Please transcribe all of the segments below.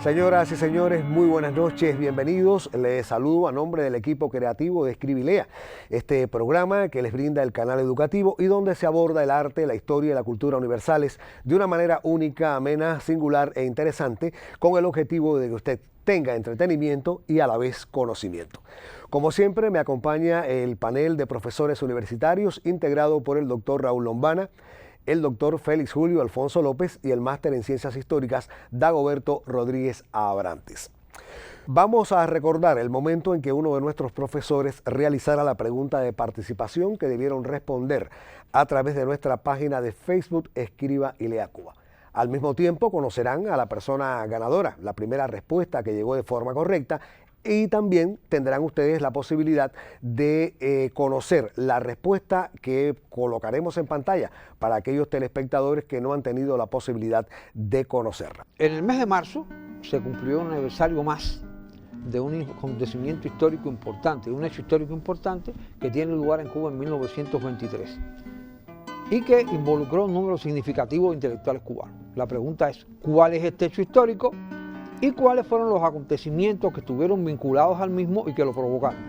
Señoras y señores, muy buenas noches, bienvenidos. Les saludo a nombre del equipo creativo de Escribilea, este programa que les brinda el canal educativo y donde se aborda el arte, la historia y la cultura universales de una manera única, amena, singular e interesante, con el objetivo de que usted tenga entretenimiento y a la vez conocimiento. Como siempre, me acompaña el panel de profesores universitarios integrado por el doctor Raúl Lombana, el doctor Félix Julio Alfonso López y el máster en Ciencias Históricas Dagoberto Rodríguez Abrantes. Vamos a recordar el momento en que uno de nuestros profesores realizara la pregunta de participación que debieron responder a través de nuestra página de Facebook Escriba y Lea Cuba. Al mismo tiempo conocerán a la persona ganadora, la primera respuesta que llegó de forma correcta, y también tendrán ustedes la posibilidad de conocer la respuesta que colocaremos en pantalla para aquellos telespectadores que no han tenido la posibilidad de conocerla. En el mes de marzo se cumplió un aniversario más de un acontecimiento histórico importante, un hecho histórico importante que tiene lugar en Cuba en 1923 y que involucró un número significativo de intelectuales cubanos. La pregunta es, ¿cuál es este hecho histórico? ¿Y cuáles fueron los acontecimientos que estuvieron vinculados al mismo y que lo provocaron?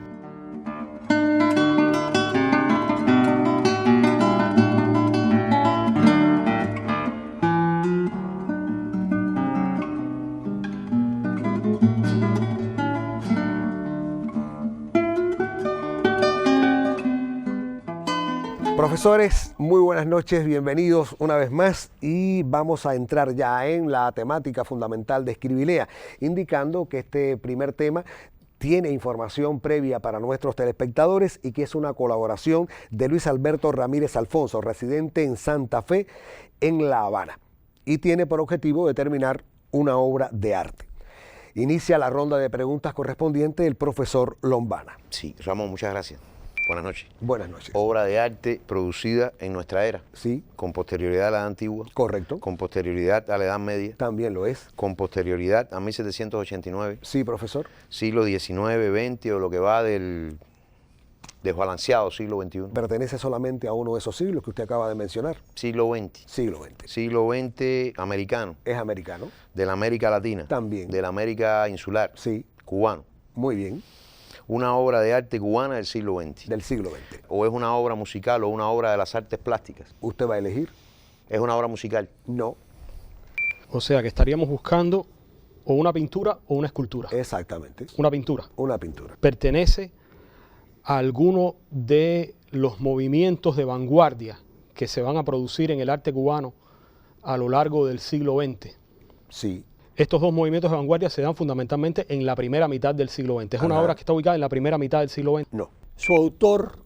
Profesores, muy buenas noches, bienvenidos una vez más y vamos a entrar ya en la temática fundamental de Escribilea, indicando que este primer tema tiene información previa para nuestros telespectadores y que es una colaboración de Luis Alberto Ramírez Alfonso, residente en Santa Fe, en La Habana, y tiene por objetivo determinar una obra de arte. Inicia la ronda de preguntas correspondiente el profesor Lombana. Sí, Ramón, muchas gracias. Buenas noches. Buenas noches. Obra de arte producida en nuestra era. Sí. Con posterioridad a la edad antigua. Correcto. Con posterioridad a la Edad Media. También lo es. Con posterioridad a 1789. Sí, profesor. Siglo XIX, XX o lo que va del desbalanceado siglo XXI. Pertenece solamente a uno de esos siglos que usted acaba de mencionar. Siglo XX. Siglo XX. Siglo XX americano. Es americano. De la América Latina. También. De la América insular. Sí. Cubano. Muy bien. Una obra de arte cubana del siglo XX. Del siglo XX. O es una obra musical o una obra de las artes plásticas. ¿Usted va a elegir? Es una obra musical. No. O sea que estaríamos buscando o una pintura o una escultura. Exactamente. Una pintura. Una pintura. Pertenece a alguno de los movimientos de vanguardia que se van a producir en el arte cubano a lo largo del siglo XX. Sí. Estos dos movimientos de vanguardia se dan fundamentalmente en la primera mitad del siglo XX. ¿Es una obra que está ubicada en la primera mitad del siglo XX? No. Su autor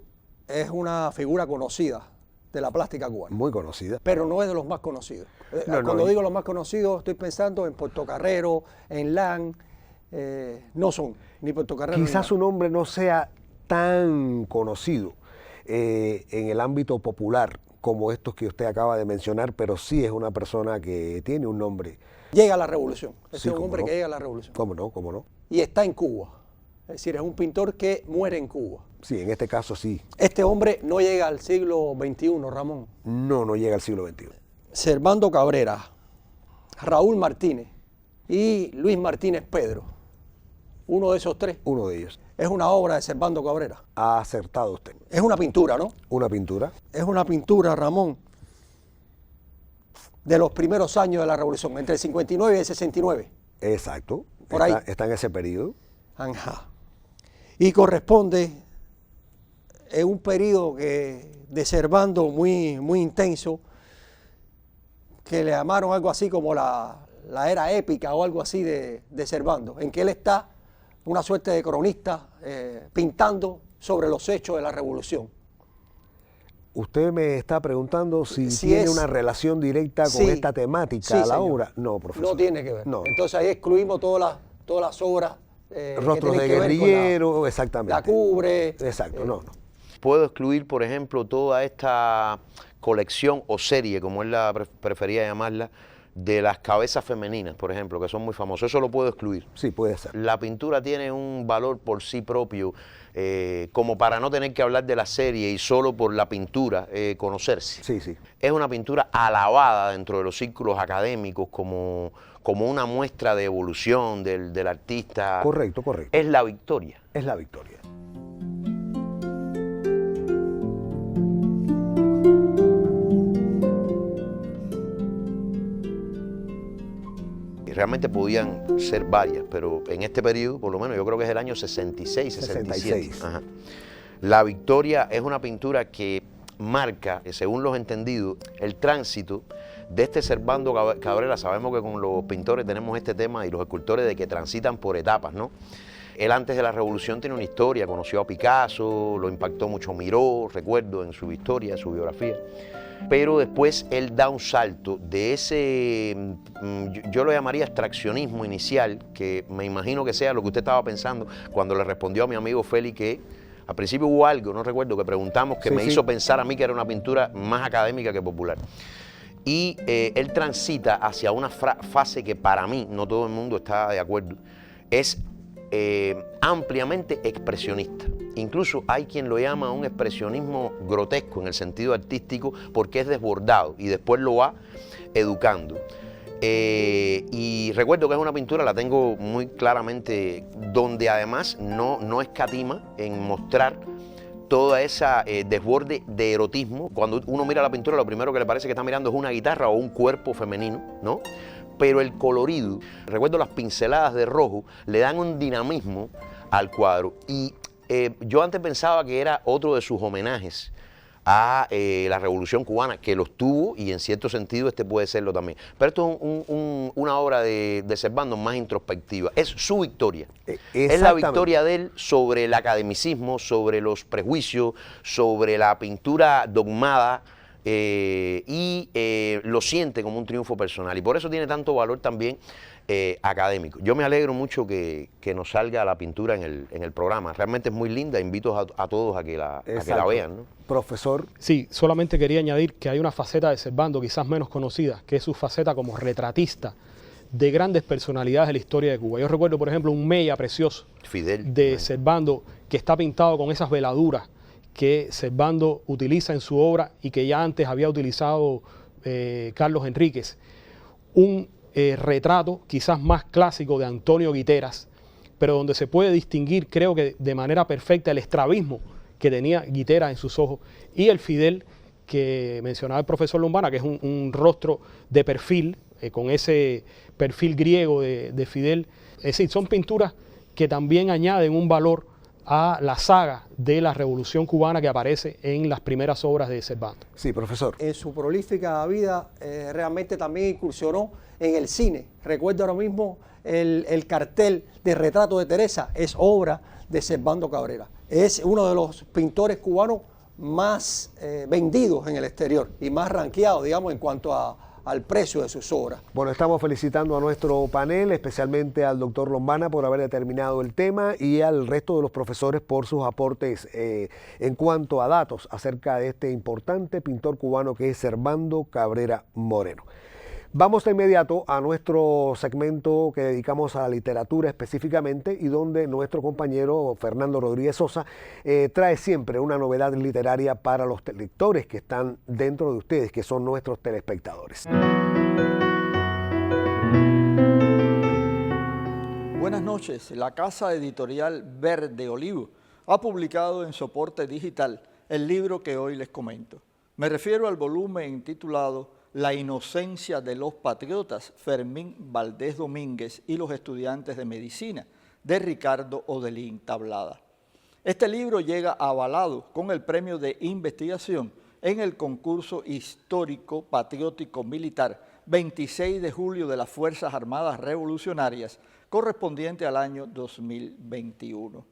es una figura conocida de la plástica cubana. Muy conocida. Pero no es de los más conocidos. No, Cuando digo los más conocidos, estoy pensando en Portocarrero, en Lan. No son ni Portocarrero ni Quizás Lan. su nombre no sea tan conocido en el ámbito popular como estos que usted acaba de mencionar, pero sí es una persona que tiene un nombre. Llega a la revolución. Sí, Es un hombre no. que llega a la revolución. ¿Cómo no? ¿Cómo no? Y está en Cuba. Es decir, es un pintor que muere en Cuba. Sí, en este caso sí. Este hombre no llega al siglo XXI, Ramón. No llega al siglo XXI. Servando Cabrera, Raúl Martínez y Luis Martínez Pedro. Uno de esos tres. Uno de ellos. Es una obra de Servando Cabrera. Ha acertado usted. Es una pintura, ¿no? Una pintura. Es una pintura, Ramón, de los primeros años de la Revolución, entre el 59 y el 69. Exacto. Por ahí. Está en ese periodo. Ajá. Y corresponde en un periodo de Servando muy, muy intenso, que le llamaron algo así como la era épica o algo así de Servando, en que él está, una suerte de cronista, pintando sobre los hechos de la Revolución. Usted me está preguntando si Si tiene es- una relación directa con Sí. esta temática, Sí, la señor. obra. No, profesor. No tiene que ver. No. Entonces ahí excluimos todas las obras que Rostros tienen de que ver con guerrillero, exactamente. la cubre. Exacto, no. Puedo excluir, por ejemplo, toda esta colección o serie, como él la prefería llamarla, de las cabezas femeninas, por ejemplo, que son muy famosas. Eso lo puedo excluir. Sí, puede ser. La pintura tiene un valor por sí propio, como para no tener que hablar de la serie y solo por la pintura conocerse. Sí, sí. Es una pintura alabada dentro de los círculos académicos como como una muestra de evolución del artista. Correcto, correcto. Es la victoria. Es la victoria. Realmente podían ser varias, pero en este periodo, por lo menos, yo creo que es el año 66, 67. 66. Ajá. La Victoria es una pintura que marca, según los entendidos, el tránsito de este Servando Cabrera. Sabemos que con los pintores tenemos este tema y los escultores de que transitan por etapas, ¿no? Él antes de la Revolución tiene una historia, conoció a Picasso, lo impactó mucho Miró, recuerdo en su historia, en su biografía. Pero después él da un salto de ese, yo lo llamaría abstraccionismo inicial, que me imagino que sea lo que usted estaba pensando cuando le respondió a mi amigo Félix que al principio hubo algo, no recuerdo, que preguntamos, que me hizo pensar a mí que era una pintura más académica que popular. Y él transita hacia una fase que para mí, no todo el mundo está de acuerdo, es ampliamente expresionista. Incluso hay quien lo llama un expresionismo grotesco en el sentido artístico porque es desbordado y después lo va educando. Y recuerdo que es una pintura, la tengo muy claramente, donde además no escatima en mostrar toda esa desborde de erotismo. Cuando uno mira la pintura, lo primero que le parece que está mirando es una guitarra o un cuerpo femenino, ¿no? Pero el colorido, recuerdo las pinceladas de rojo, le dan un dinamismo al cuadro. Y yo antes pensaba que era otro de sus homenajes a la Revolución Cubana, que los tuvo y en cierto sentido este puede serlo también. Pero esto es una obra de Servando más introspectiva. Es su victoria. Es la victoria de él sobre el academicismo, sobre los prejuicios, sobre la pintura dogmada. Lo siente como un triunfo personal y por eso tiene tanto valor también académico. Yo me alegro mucho que nos salga la pintura en el programa. Realmente es muy linda, invito a todos a que la vean, ¿no? Profesor. Sí, solamente quería añadir que hay una faceta de Servando quizás menos conocida, que es su faceta como retratista de grandes personalidades de la historia de Cuba. Yo recuerdo, por ejemplo, un Mella precioso Fidel, de Servando que está pintado con esas veladuras que Servando utiliza en su obra y que ya antes había utilizado Carlos Enríquez. Un retrato quizás más clásico de Antonio Guiteras, pero donde se puede distinguir, creo que de manera perfecta, el estrabismo que tenía Guiteras en sus ojos y el Fidel que mencionaba el profesor Lombana, que es un rostro de perfil, con ese perfil griego de Fidel. Es decir, son pinturas que también añaden un valor a la saga de la Revolución Cubana que aparece en las primeras obras de Servando. Sí, profesor. En su prolífica vida realmente también incursionó en el cine. Recuerdo ahora mismo el cartel de Retrato de Teresa, es obra de Servando Cabrera. Es uno de los pintores cubanos más vendidos en el exterior y más rankeados, digamos, en cuanto al precio de sus obras. Bueno, estamos felicitando a nuestro panel, especialmente al doctor Lombana por haber determinado el tema y al resto de los profesores por sus aportes en cuanto a datos acerca de este importante pintor cubano que es Servando Cabrera Moreno. Vamos de inmediato a nuestro segmento que dedicamos a la literatura específicamente y donde nuestro compañero Fernando Rodríguez Sosa trae siempre una novedad literaria para los lectores que están dentro de ustedes, que son nuestros telespectadores. Buenas noches. La casa editorial Verde Olivo ha publicado en soporte digital el libro que hoy les comento. Me refiero al volumen titulado La inocencia de los patriotas, Fermín Valdés Domínguez y los estudiantes de medicina, de Ricardo Odelín Tablada. Este libro llega avalado con el premio de investigación en el concurso histórico patriótico militar 26 de julio de las Fuerzas Armadas Revolucionarias, correspondiente al año 2021.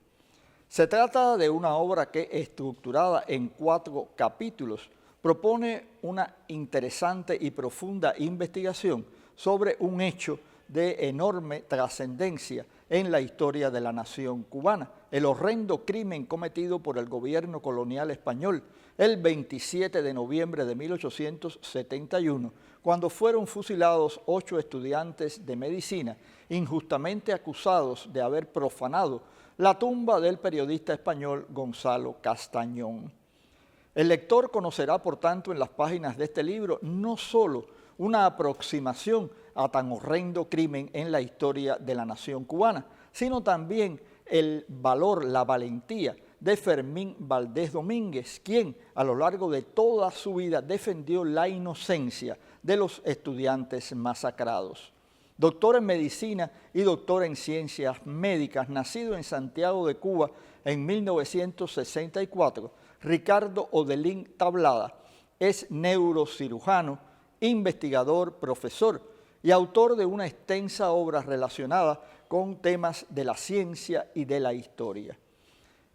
Se trata de una obra que, estructurada en 4 capítulos, propone una interesante y profunda investigación sobre un hecho de enorme trascendencia en la historia de la nación cubana, el horrendo crimen cometido por el gobierno colonial español el 27 de noviembre de 1871, cuando fueron fusilados 8 estudiantes de medicina injustamente acusados de haber profanado la tumba del periodista español Gonzalo Castañón. El lector conocerá, por tanto, en las páginas de este libro no solo una aproximación a tan horrendo crimen en la historia de la nación cubana, sino también el valor, la valentía de Fermín Valdés Domínguez, quien a lo largo de toda su vida defendió la inocencia de los estudiantes masacrados. Doctor en medicina y doctor en ciencias médicas, nacido en Santiago de Cuba en 1964, Ricardo Odelín Tablada es neurocirujano, investigador, profesor y autor de una extensa obra relacionada con temas de la ciencia y de la historia.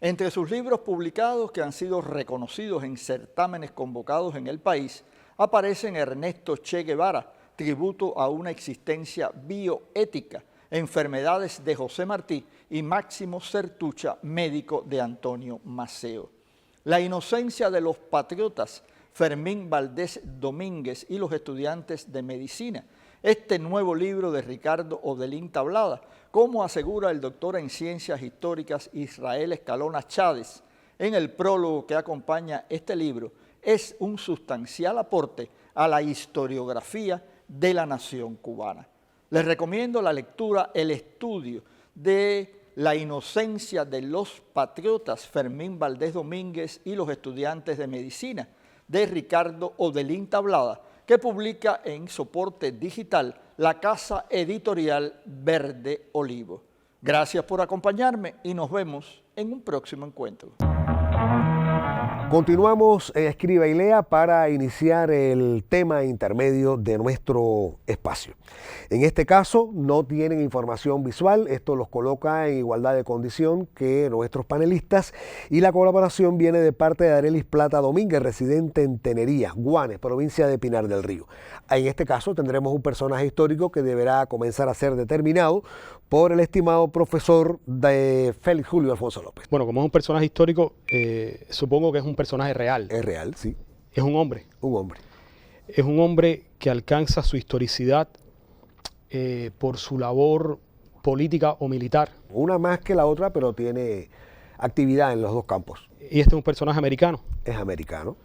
Entre sus libros publicados que han sido reconocidos en certámenes convocados en el país, aparecen Ernesto Che Guevara, Tributo a una existencia bioética, Enfermedades de José Martí y Máximo Sertucha, Médico de Antonio Maceo. La inocencia de los patriotas, Fermín Valdés Domínguez y los estudiantes de medicina. Este nuevo libro de Ricardo Odelín Tablada, como asegura el doctor en Ciencias Históricas Israel Escalona Chávez, en el prólogo que acompaña este libro, es un sustancial aporte a la historiografía de la nación cubana. Les recomiendo la lectura, el estudio de La inocencia de los patriotas, Fermín Valdés Domínguez y los estudiantes de medicina, de Ricardo Odelín Tablada, que publica en soporte digital la casa editorial Verde Olivo. Gracias por acompañarme y nos vemos en un próximo encuentro. Continuamos en Escriba y Lea para iniciar el tema intermedio de nuestro espacio. En este caso no tienen información visual, esto los coloca en igualdad de condición que nuestros panelistas, y la colaboración viene de parte de Arelis Plata Domínguez, residente en Tenería, Guanes, provincia de Pinar del Río. En este caso tendremos un personaje histórico que deberá comenzar a ser determinado por el estimado profesor de Félix Julio Alfonso López. Bueno, como es un personaje histórico, supongo que es un personaje real. Es real, sí. Es un hombre. Un hombre. Es un hombre que alcanza su historicidad por su labor política o militar. Una más que la otra, pero tiene actividad en los dos campos. Y este es un personaje americano. Es americano.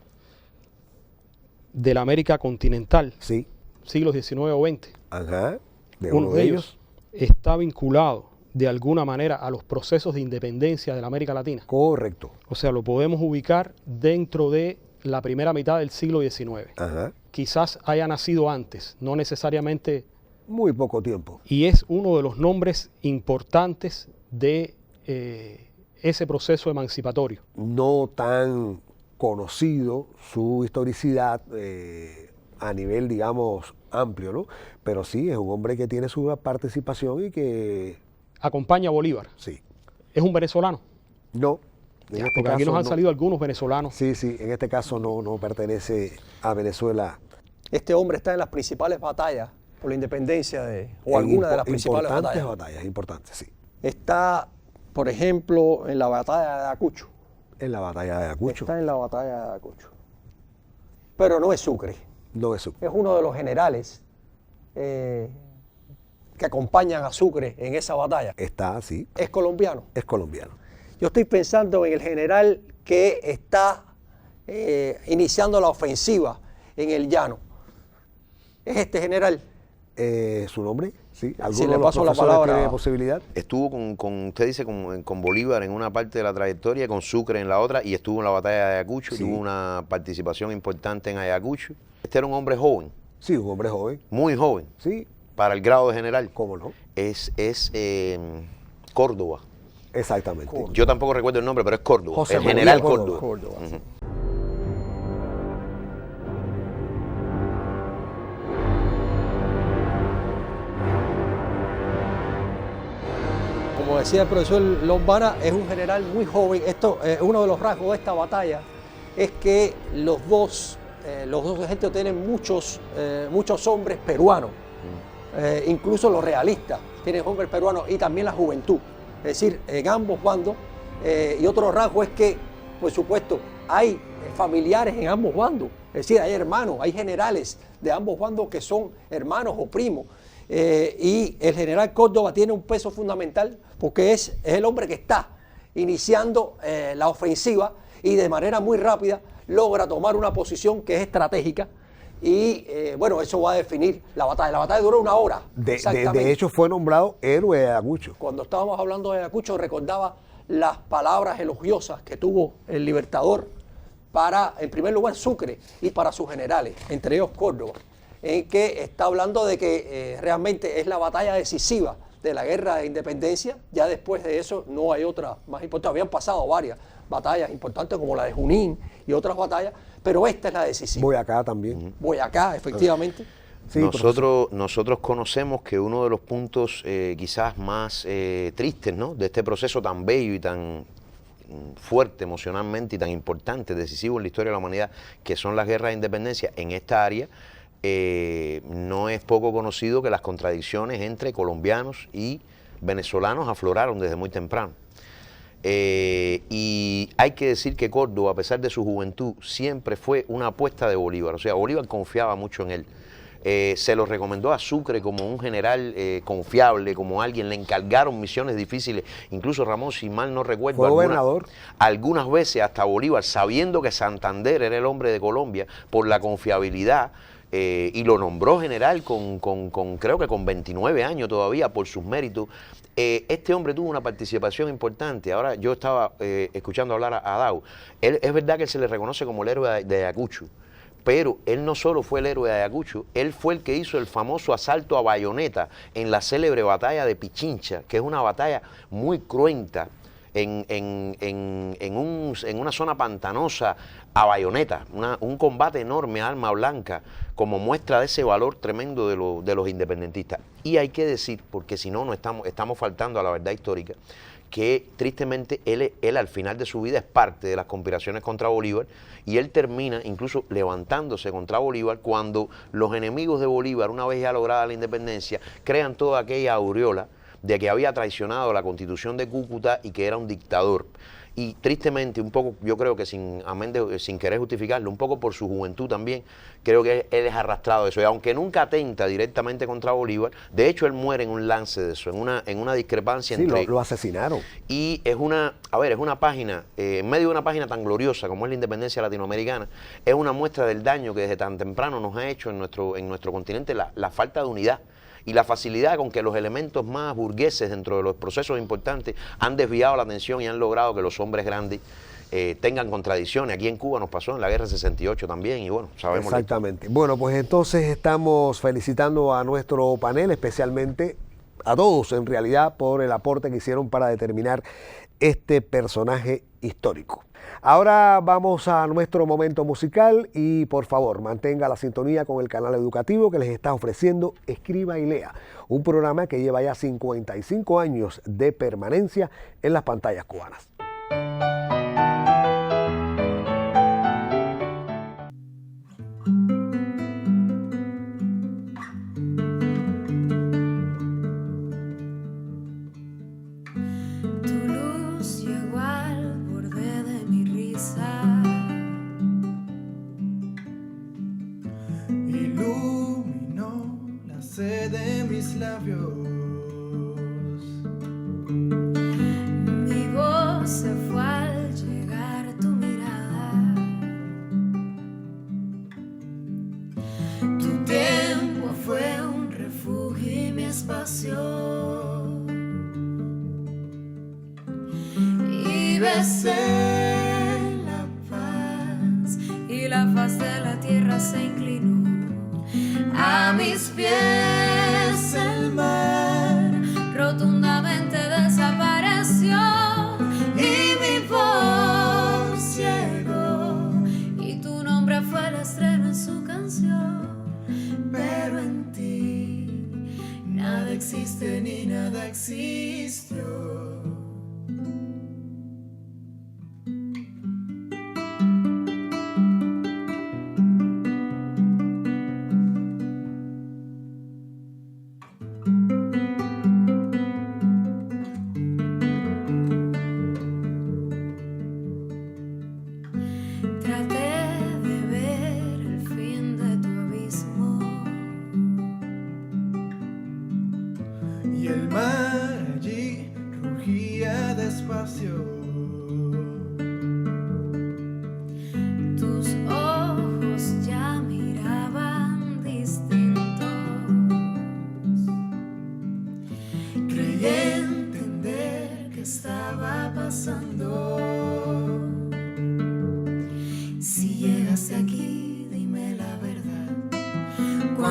De la América continental. Sí. Siglos XIX o XX. Ajá. De Uno de ellos está vinculado de alguna manera a los procesos de independencia de la América Latina. Correcto. O sea, lo podemos ubicar dentro de la primera mitad del siglo XIX. Ajá. Quizás haya nacido antes, no necesariamente. Muy poco tiempo. Y es uno de los nombres importantes de ese proceso emancipatorio. No tan conocido su historicidad a nivel, digamos, amplio, ¿no? Pero sí, es un hombre que tiene su participación y que... Acompaña a Bolívar. Sí. ¿Es un venezolano? No. Ya, porque aquí nos han salido algunos venezolanos. Sí, sí, en este caso no pertenece a Venezuela. Este hombre está en las principales batallas por la independencia o alguna de las principales batallas. Importantes, sí. Está, por ejemplo, en la batalla de Ayacucho. En la batalla de Ayacucho. Está en la batalla de Ayacucho. Pero no es Sucre. No es Sucre. Es uno de los generales que acompañan a Sucre en esa batalla. Está, sí. Es colombiano. Es colombiano. Yo estoy pensando en el general que está iniciando la ofensiva en el llano. ¿Es este general? ¿Su nombre? Sí. Si le paso la palabra. ¿Tiene posibilidad? Estuvo usted dice, con Bolívar en una parte de la trayectoria, con Sucre en la otra, y estuvo en la batalla de Ayacucho, sí. Tuvo una participación importante en Ayacucho. Este era un hombre joven. Sí, un hombre joven. Muy joven. Sí. Para el grado de general. ¿Cómo no? Es Córdoba. Exactamente. Córdoba. Yo tampoco recuerdo el nombre, pero es Córdoba. José el María general Córdoba. Córdoba. Sí. Como decía el profesor Lombana, es un general muy joven. Uno de los rasgos de esta batalla es que los dos ejércitos tienen muchos hombres peruanos, incluso los realistas tienen hombres peruanos y también la juventud. Es decir, en ambos bandos. Y otro rasgo es que, por supuesto, hay familiares en ambos bandos. Es decir, hay hermanos, hay generales de ambos bandos que son hermanos o primos. Y el general Córdoba tiene un peso fundamental porque es el hombre que está iniciando la ofensiva y de manera muy rápida logra tomar una posición que es estratégica Y bueno, eso va a definir la batalla. La batalla duró 1 hora. De hecho, fue nombrado héroe de Ayacucho. Cuando estábamos hablando de Ayacucho, recordaba las palabras elogiosas que tuvo el Libertador para, en primer lugar, Sucre y para sus generales, entre ellos Córdoba, en que está hablando de que realmente es la batalla decisiva de la guerra de independencia. Ya después de eso no hay otra más importante. Habían pasado varias batallas importantes como la de Junín y otras batallas, pero esta es la decisiva. Boyacá también. Boyacá, efectivamente. Sí, nosotros conocemos que uno de los puntos quizás más tristes, ¿no?, de este proceso tan bello y tan fuerte emocionalmente y tan importante, decisivo en la historia de la humanidad, que son las guerras de independencia en esta área, no es poco conocido que las contradicciones entre colombianos y venezolanos afloraron desde muy temprano. Y hay que decir que Córdoba, a pesar de su juventud, siempre fue una apuesta de Bolívar. O sea, Bolívar confiaba mucho en él. Se lo recomendó a Sucre como un general confiable, como alguien, le encargaron misiones difíciles. Incluso Ramón, si mal no recuerdo, fue gobernador. Algunas veces hasta Bolívar, sabiendo que Santander era el hombre de Colombia, por la confiabilidad, y lo nombró general creo que con 29 años todavía por sus méritos. Este hombre tuvo una participación importante. Ahora yo estaba escuchando hablar a Dau. Es verdad que él se le reconoce como el héroe de Ayacucho, pero él no solo fue el héroe de Ayacucho, él fue el que hizo el famoso asalto a bayoneta en la célebre batalla de Pichincha, que es una batalla muy cruenta en una zona pantanosa a bayoneta, un combate enorme a arma blanca, como muestra de ese valor tremendo de los independentistas. Y hay que decir, porque si no, estamos faltando a la verdad histórica, que tristemente él al final de su vida es parte de las conspiraciones contra Bolívar, y él termina incluso levantándose contra Bolívar cuando los enemigos de Bolívar, una vez ya lograda la independencia, crean toda aquella aureola de que había traicionado la Constitución de Cúcuta y que era un dictador. Y tristemente, un poco, yo creo que sin querer justificarlo, un poco por su juventud también, creo que él es arrastrado de eso. Y aunque nunca atenta directamente contra Bolívar, de hecho él muere en un lance de eso, en una discrepancia entre... Sí, lo asesinaron. Y es una página, en medio de una página tan gloriosa como es la independencia latinoamericana, es una muestra del daño que desde tan temprano nos ha hecho en nuestro continente la falta de unidad y la facilidad con que los elementos más burgueses dentro de los procesos importantes han desviado la atención y han logrado que los hombres grandes tengan contradicciones. Aquí en Cuba nos pasó en la guerra del 68 también, y bueno, sabemos. Exactamente. Bueno, pues entonces estamos felicitando a nuestro panel, especialmente a todos en realidad, por el aporte que hicieron para determinar este personaje histórico. Ahora vamos a nuestro momento musical y por favor mantenga la sintonía con el canal educativo que les está ofreciendo Escriba y Lea, un programa que lleva ya 55 años de permanencia en las pantallas cubanas. De mis labios, mi voz se fue al llegar tu mirada, tu tiempo fue un refugio y mi espacio, y besé la paz y la faz de la tierra se inclinó a mis pies. El mar rotundamente desapareció y mi voz llegó y tu nombre fue el estreno en su canción. Pero en ti nada existe ni nada existió.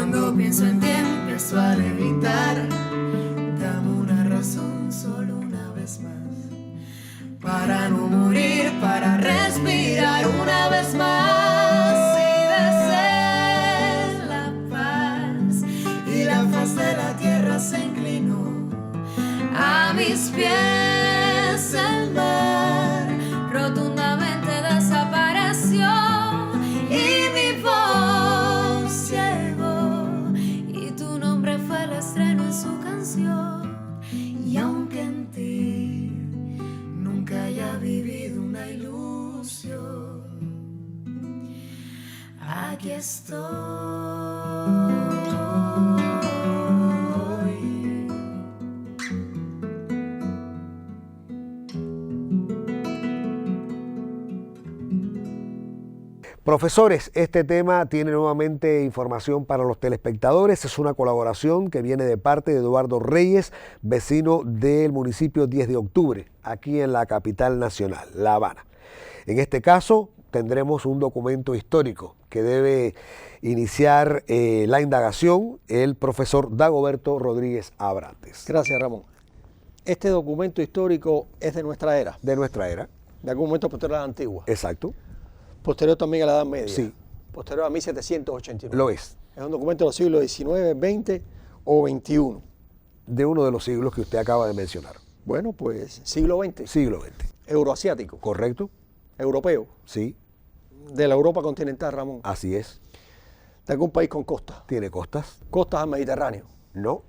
Cuando pienso en ti empiezo a levitar. Dame una razón solo una vez más para no morir, para respirar una vez más. Si deseas la paz y la faz de la tierra se inclinó, a mis pies el mar rotundamente desapareció y mi voz llegó y tu nombre fue el estreno en su canción. Y aunque en ti nunca haya vivido una ilusión, aquí estoy. Profesores, este tema tiene nuevamente información para los telespectadores. Es una colaboración que viene de parte de Eduardo Reyes, vecino del municipio 10 de octubre, aquí en la capital nacional, La Habana. En este caso, tendremos un documento histórico que debe iniciar la indagación el profesor Dagoberto Rodríguez Abrantes. Gracias, Ramón. Este documento histórico es de nuestra era. De nuestra era. De algún momento posterior a la antigua. Exacto. Posterior también a la Edad Media. Sí. Posterior a 1789. Lo es. Es un documento de los siglos XIX, XX o XXI. De uno de los siglos que usted acaba de mencionar. Bueno, pues siglo XX. Siglo XX. Euroasiático. ¿Correcto? Europeo. Sí. De la Europa continental, Ramón. Así es. De algún país con costas. ¿Tiene costas? Costas al Mediterráneo. No.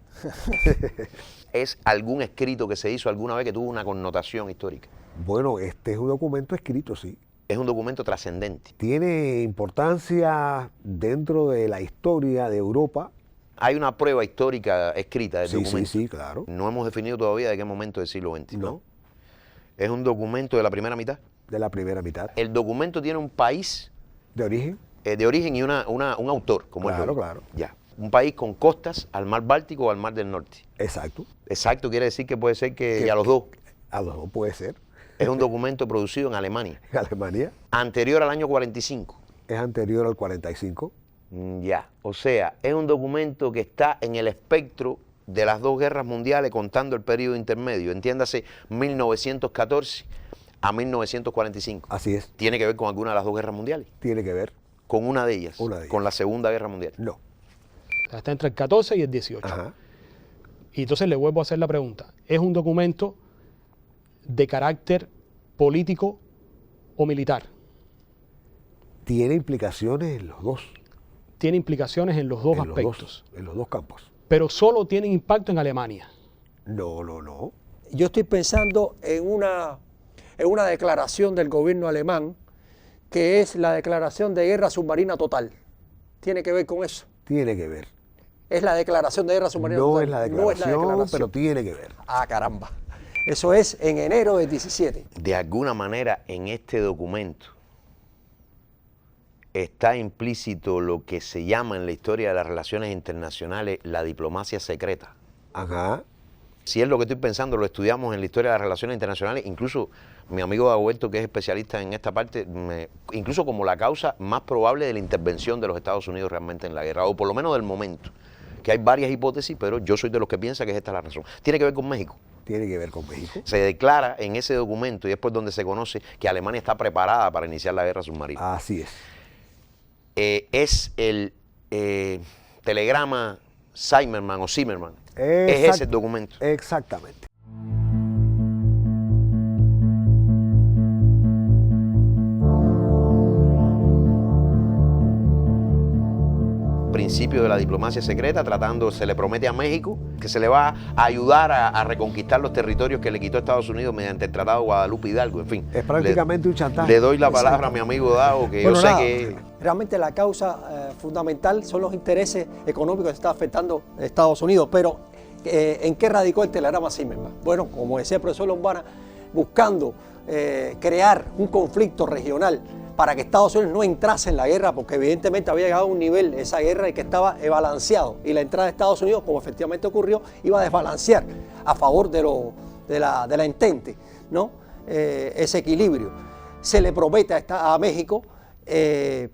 ¿Es algún escrito que se hizo alguna vez que tuvo una connotación histórica? Bueno, este es un documento escrito, sí. Es un documento trascendente. Tiene importancia dentro de la historia de Europa. Hay una prueba histórica escrita del documento. Sí, claro. No hemos definido todavía de qué momento del siglo XX. No. Es un documento de la primera mitad. De la primera mitad. El documento tiene un país ¿De origen? y un autor, como Claro, es claro. Ya. Un país con costas al mar Báltico o al mar del Norte. Exacto. Exacto, quiere decir que puede ser que Que- a los dos. A los dos puede ser. Es un documento producido en Alemania, Alemania anterior al año 45. es anterior al 45. Ya, o sea, es un documento que está en el espectro de las dos guerras mundiales contando el periodo intermedio, entiéndase 1914 a 1945. Así es. ¿Tiene que ver con alguna de las dos guerras mundiales? Tiene que ver. Con una de ellas, Una de ellas. con la Segunda Guerra Mundial. No. O sea, está entre el 14 y el 18. Ajá. Y entonces le vuelvo a hacer la pregunta. ¿Es un documento de carácter político o militar? Tiene implicaciones en los dos. Tiene implicaciones en los dos en los aspectos, en los dos campos. pero solo tiene impacto en Alemania. No. Yo estoy pensando en una declaración del gobierno alemán que es la declaración de guerra submarina total. ¿Tiene que ver con eso? Tiene que ver. Es la declaración de guerra submarina No total. es la declaración, pero tiene que ver. Ah, caramba. Eso es en enero del 17. De alguna manera, en este documento está implícito lo que se llama en la historia de las relaciones internacionales la diplomacia secreta. Ajá. Si es lo que estoy pensando, lo estudiamos en la historia de las relaciones internacionales, incluso mi amigo Dagoberto, que es especialista en esta parte, incluso como la causa más probable de la intervención de los Estados Unidos realmente en la guerra, o por lo menos del momento, que hay varias hipótesis, pero yo soy de los que piensa que es esta la razón. Tiene que ver con México. Tiene que ver con México. Se declara en ese documento, y es por donde se conoce, que Alemania está preparada para iniciar la guerra submarina. Así es. Es el telegrama Zimmerman o Zimmerman. Exact- Es ese el documento. Exactamente. Principio de la diplomacia secreta, se le promete a México que se le va a ayudar a reconquistar los territorios que le quitó Estados Unidos mediante el Tratado de Guadalupe Hidalgo, en fin. Es prácticamente un chantaje. Le doy la palabra a mi amigo Dago, que Bueno, yo sé nada, que... realmente la causa fundamental son los intereses económicos que está afectando a Estados Unidos, pero ¿en qué radicó el telegrama Zimmerman? Bueno, como decía el profesor Lombana, buscando crear un conflicto regional para que Estados Unidos no entrase en la guerra, porque evidentemente había llegado a un nivel esa guerra y que estaba balanceado, y la entrada de Estados Unidos, como efectivamente ocurrió, iba a desbalancear a favor de la entente, ¿no? Ese equilibrio. Se le promete a México que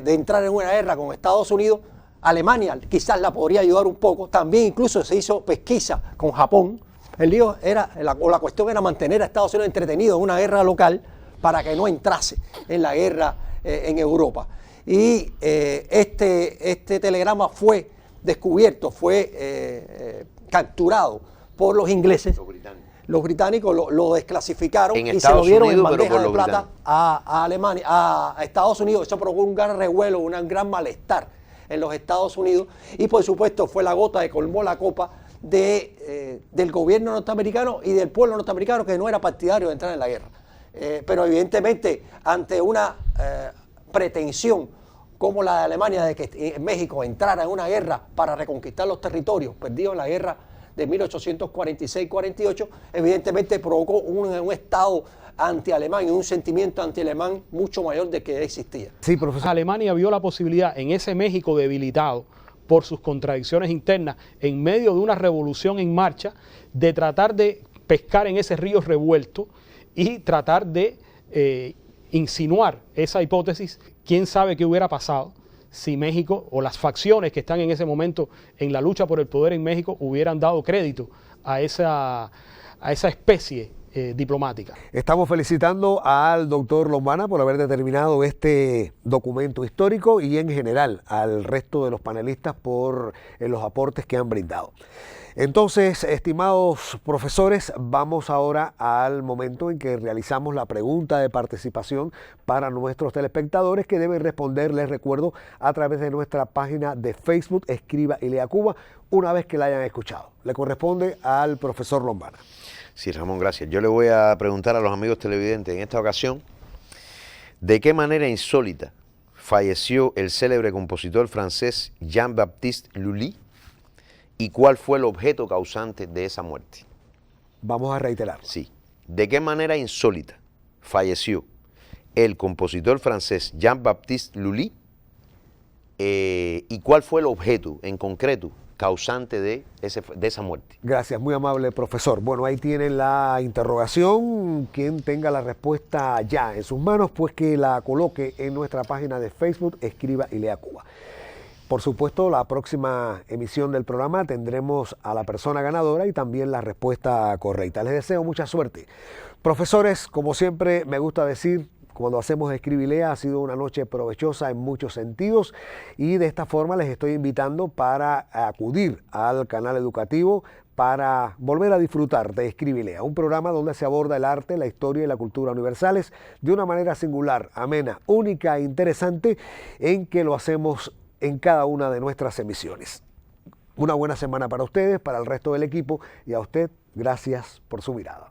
de entrar en una guerra con Estados Unidos Alemania quizás la podría ayudar un poco, también incluso se hizo pesquisa con Japón. El lío era, la cuestión era mantener a Estados Unidos entretenido en una guerra local para que no entrase en la guerra en Europa. Y este telegrama fue descubierto, fue capturado por los ingleses. Los británicos lo desclasificaron y se lo dieron en bandeja de plata a Alemania, a Estados Unidos. Eso provocó un gran revuelo, un gran malestar en los Estados Unidos. Y por supuesto fue la gota que colmó la copa del gobierno norteamericano y del pueblo norteamericano, que no era partidario de entrar en la guerra. Pero evidentemente ante una pretensión como la de Alemania de que México entrara en una guerra para reconquistar los territorios perdidos en la guerra de 1846-48, evidentemente provocó un estado anti-alemán y un sentimiento anti-alemán mucho mayor del que existía. Sí, profesor. Alemania vio la posibilidad en ese México debilitado por sus contradicciones internas, en medio de una revolución en marcha, de tratar de pescar en ese río revuelto y tratar de insinuar esa hipótesis. ¿Quién sabe qué hubiera pasado si México o las facciones que están en ese momento en la lucha por el poder en México hubieran dado crédito a esa especie diplomática? Estamos felicitando al doctor Lombana por haber determinado este documento histórico y en general al resto de los panelistas por los aportes que han brindado. Entonces, estimados profesores, vamos ahora al momento en que realizamos la pregunta de participación para nuestros telespectadores, que deben responder, les recuerdo, a través de nuestra página de Facebook, Escriba y Lea Cuba, una vez que la hayan escuchado. Le corresponde al profesor Lombana. Sí, Ramón, gracias. Yo le voy a preguntar a los amigos televidentes en esta ocasión, ¿de qué manera insólita falleció el célebre compositor francés Jean-Baptiste Lully? ¿Y cuál fue el objeto causante de esa muerte? Vamos a reiterar. Sí. ¿De qué manera insólita falleció el compositor francés Jean-Baptiste Lully? ¿Y cuál fue el objeto en concreto causante de esa muerte? Gracias, muy amable profesor. Bueno, ahí tienen la interrogación. Quien tenga la respuesta ya en sus manos, pues que la coloque en nuestra página de Facebook, Escriba y Lea Cuba. Por supuesto, la próxima emisión del programa tendremos a la persona ganadora y también la respuesta correcta. Les deseo mucha suerte. Profesores, como siempre me gusta decir, cuando hacemos Escriba y Lea, ha sido una noche provechosa en muchos sentidos y de esta forma les estoy invitando para acudir al canal educativo para volver a disfrutar de Escriba y Lea, un programa donde se aborda el arte, la historia y la cultura universales de una manera singular, amena, única e interesante, en que lo hacemos en cada una de nuestras emisiones. Una buena semana para ustedes, para el resto del equipo y a usted, gracias por su mirada.